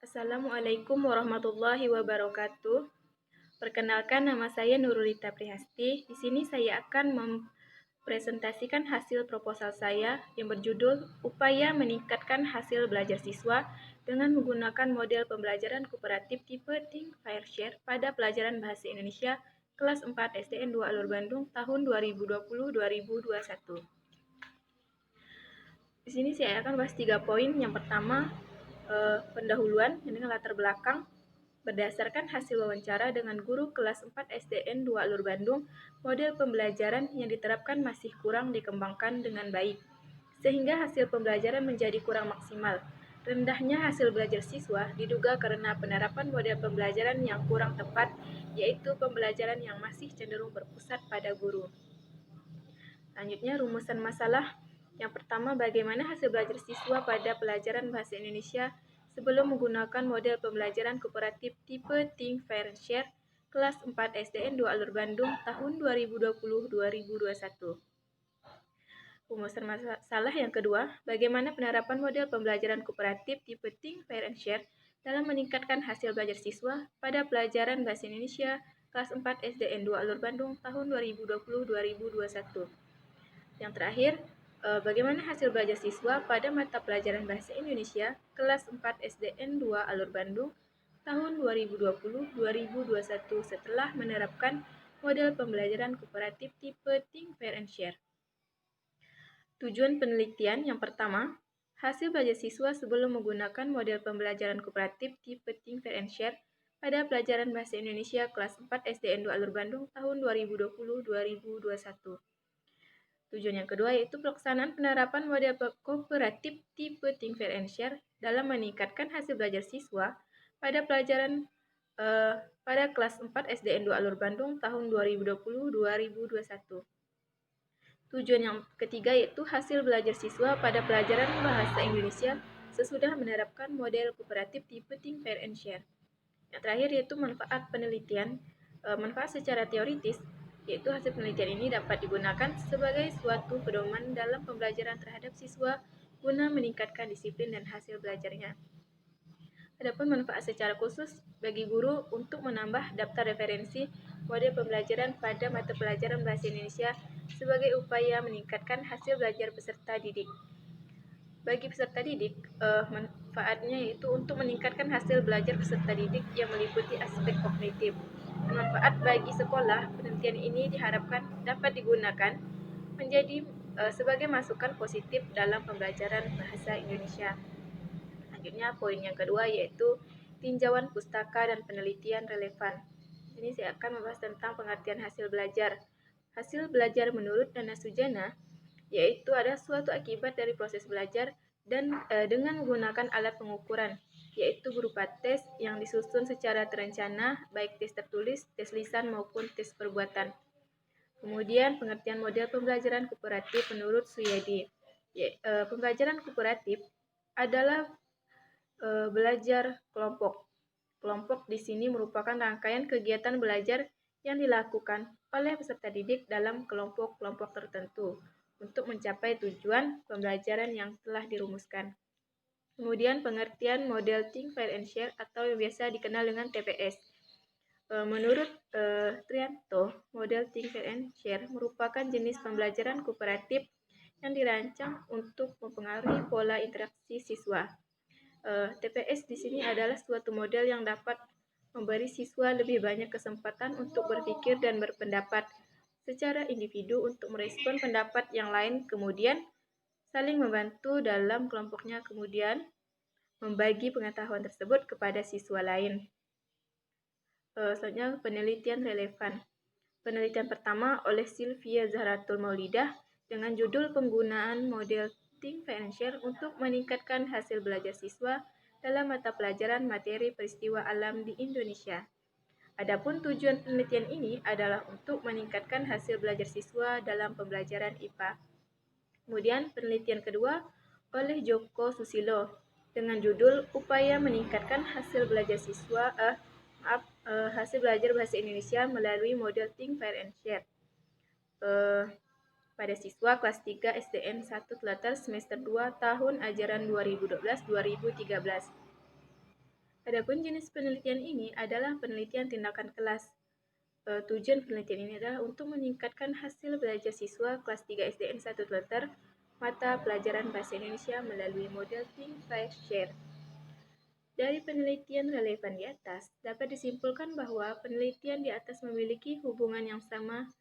Assalamualaikum warahmatullahi wabarakatuh. Perkenalkan, nama saya Nurulita Prihasti. Di sini saya akan mempresentasikan hasil proposal saya yang berjudul Upaya Meningkatkan Hasil Belajar Siswa dengan menggunakan model pembelajaran kooperatif tipe Think Fair Share pada pelajaran Bahasa Indonesia kelas 4 SDN 2 Alur Bandung tahun 2020-2021. Di sini saya akan bahas 3 poin. Yang pertama, pendahuluan dengan latar belakang. Berdasarkan hasil wawancara dengan guru kelas 4 SDN 2 Alur Bandung, model pembelajaran yang diterapkan masih kurang dikembangkan dengan baik, sehingga hasil pembelajaran menjadi kurang maksimal. Rendahnya hasil belajar siswa diduga karena penerapan model pembelajaran yang kurang tepat, yaitu pembelajaran yang masih cenderung berpusat pada guru. Selanjutnya, rumusan masalah. Yang pertama, bagaimana hasil belajar siswa pada pelajaran Bahasa Indonesia sebelum menggunakan model pembelajaran kooperatif tipe Think Fair Share kelas 4 SDN 2 Alur Bandung tahun 2020-2021. Rumusan masalah yang kedua, bagaimana penerapan model pembelajaran kooperatif tipe Think Fair Share dalam meningkatkan hasil belajar siswa pada pelajaran Bahasa Indonesia kelas 4 SDN 2 Alur Bandung tahun 2020-2021. Yang terakhir, bagaimana hasil belajar siswa pada mata pelajaran Bahasa Indonesia kelas 4 SDN 2 Alur Bandung tahun 2020-2021 setelah menerapkan model pembelajaran kooperatif tipe Think Fair Share. Tujuan penelitian yang pertama, hasil belajar siswa sebelum menggunakan model pembelajaran kooperatif tipe Think Fair Share pada pelajaran Bahasa Indonesia kelas 4 SDN 2 Alur Bandung tahun 2020-2021. Tujuan yang kedua yaitu pelaksanaan penerapan model kooperatif tipe Think Fair Share dalam meningkatkan hasil belajar siswa pada pelajaran pada kelas 4 SDN 2 Alur Bandung tahun 2020-2021. Tujuan yang ketiga yaitu hasil belajar siswa pada pelajaran Bahasa Indonesia sesudah menerapkan model kooperatif tipe Think Fair Share. Yang terakhir yaitu manfaat penelitian. Manfaat secara teoritis, yaitu hasil penelitian ini dapat digunakan sebagai suatu pedoman dalam pembelajaran terhadap siswa guna meningkatkan disiplin dan hasil belajarnya. Adapun manfaat secara khusus bagi guru untuk menambah daftar referensi model pembelajaran pada mata pelajaran Bahasa Indonesia sebagai upaya meningkatkan hasil belajar peserta didik. Bagi peserta didik, manfaatnya yaitu untuk meningkatkan hasil belajar peserta didik yang meliputi aspek kognitif. Manfaat bagi sekolah, penelitian ini diharapkan dapat digunakan menjadi sebagai masukan positif dalam pembelajaran bahasa Indonesia. Selanjutnya, poin yang kedua yaitu tinjauan pustaka dan penelitian relevan. Ini saya akan membahas tentang pengertian hasil belajar. Hasil belajar menurut Nana Sujana yaitu ada suatu akibat dari proses belajar dan dengan menggunakan alat pengukuran, yaitu berupa tes yang disusun secara terencana, baik tes tertulis, tes lisan maupun tes perbuatan. Kemudian pengertian model pembelajaran kooperatif menurut Suyadi. Pembelajaran kooperatif adalah belajar kelompok. Kelompok di sini merupakan rangkaian kegiatan belajar yang dilakukan oleh peserta didik dalam kelompok-kelompok tertentu untuk mencapai tujuan pembelajaran yang telah dirumuskan. Kemudian pengertian model Think Fair Share atau yang biasa dikenal dengan TPS. Menurut Trianto, model Think Fair Share merupakan jenis pembelajaran kooperatif yang dirancang untuk mempengaruhi pola interaksi siswa. TPS di sini adalah suatu model yang dapat memberi siswa lebih banyak kesempatan untuk berpikir dan berpendapat secara individu untuk merespon pendapat yang lain, kemudian saling membantu dalam kelompoknya, kemudian membagi pengetahuan tersebut kepada siswa lain. Selanjutnya, penelitian relevan. Penelitian pertama oleh Sylvia Zahratul Maulidah dengan judul penggunaan model Think Fair Share untuk meningkatkan hasil belajar siswa dalam mata pelajaran materi peristiwa alam di Indonesia. Adapun tujuan penelitian ini adalah untuk meningkatkan hasil belajar siswa dalam pembelajaran IPA. Kemudian penelitian kedua oleh Joko Susilo dengan judul Upaya Meningkatkan Hasil Belajar Siswa hasil belajar bahasa Indonesia melalui model Think Fair Share pada siswa kelas 3 SDN 1 Telater semester 2 tahun ajaran 2012-2013. Adapun jenis penelitian ini adalah penelitian tindakan kelas. Tujuan penelitian ini adalah untuk meningkatkan hasil belajar siswa kelas 3 SDN 1 Twitter mata pelajaran Bahasa Indonesia melalui model Think, Fair, Share. Dari penelitian relevan di atas, dapat disimpulkan bahwa penelitian di atas memiliki hubungan yang sama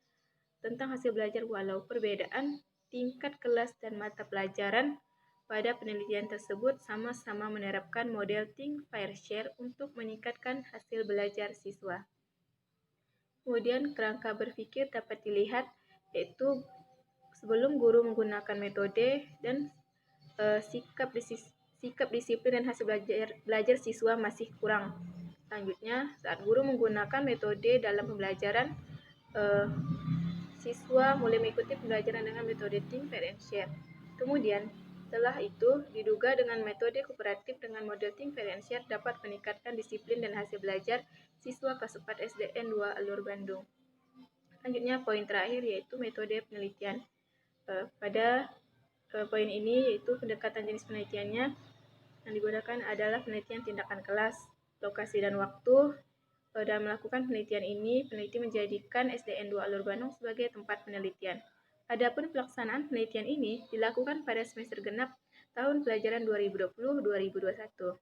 tentang hasil belajar walau perbedaan tingkat kelas dan mata pelajaran pada penelitian tersebut sama-sama menerapkan model Think, Fair, Share untuk meningkatkan hasil belajar siswa. Kemudian kerangka berpikir dapat dilihat yaitu sebelum guru menggunakan metode dan sikap disiplin dan hasil belajar siswa masih kurang. Selanjutnya, saat guru menggunakan metode dalam pembelajaran, siswa mulai mengikuti pembelajaran dengan metode Think, Pair, and Share. Kemudian, setelah itu, diduga dengan metode kooperatif dengan model Think, Pair, and Share dapat meningkatkan disiplin dan hasil belajar siswa kelas 4 SDN 2 Alur Bandung. Selanjutnya, poin terakhir yaitu metode penelitian. Pada poin ini yaitu pendekatan jenis penelitiannya yang digunakan adalah penelitian tindakan kelas, lokasi dan waktu. Dalam melakukan penelitian ini, peneliti menjadikan SDN 2 Alur Bandung sebagai tempat penelitian. Adapun pelaksanaan penelitian ini dilakukan pada semester genap tahun pelajaran 2020-2021.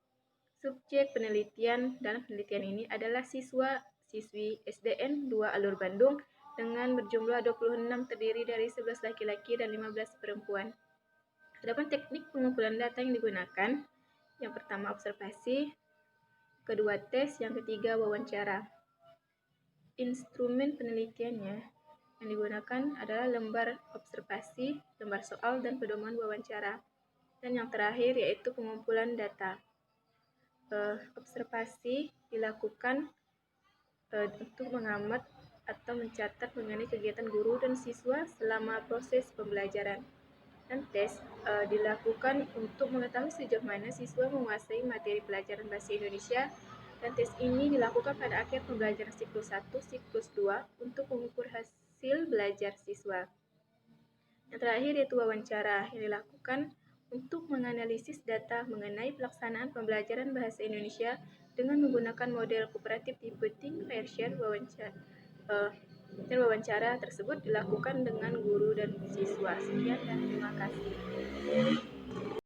Subjek penelitian dalam penelitian ini adalah siswa-siswi SDN 2 Alur Bandung dengan berjumlah 26 terdiri dari 11 laki-laki dan 15 perempuan. Adapun teknik pengumpulan data yang digunakan, yang pertama observasi, kedua tes, yang ketiga wawancara. Instrumen penelitiannya yang digunakan adalah lembar observasi, lembar soal, dan pedoman wawancara. Dan yang terakhir yaitu pengumpulan data. Observasi dilakukan untuk mengamat atau mencatat mengenai kegiatan guru dan siswa selama proses pembelajaran. Dan tes dilakukan untuk mengetahui sejauh mana siswa menguasai materi pelajaran Bahasa Indonesia, dan tes ini dilakukan pada akhir pembelajaran siklus 1, siklus 2 untuk mengukur hasil belajar siswa. Yang terakhir yaitu wawancara yang dilakukan untuk menganalisis data mengenai pelaksanaan pembelajaran Bahasa Indonesia dengan menggunakan model kooperatif tipe Think, Fair, Share. Wawancara tersebut dilakukan dengan guru dan siswa. Sekian dan terima kasih.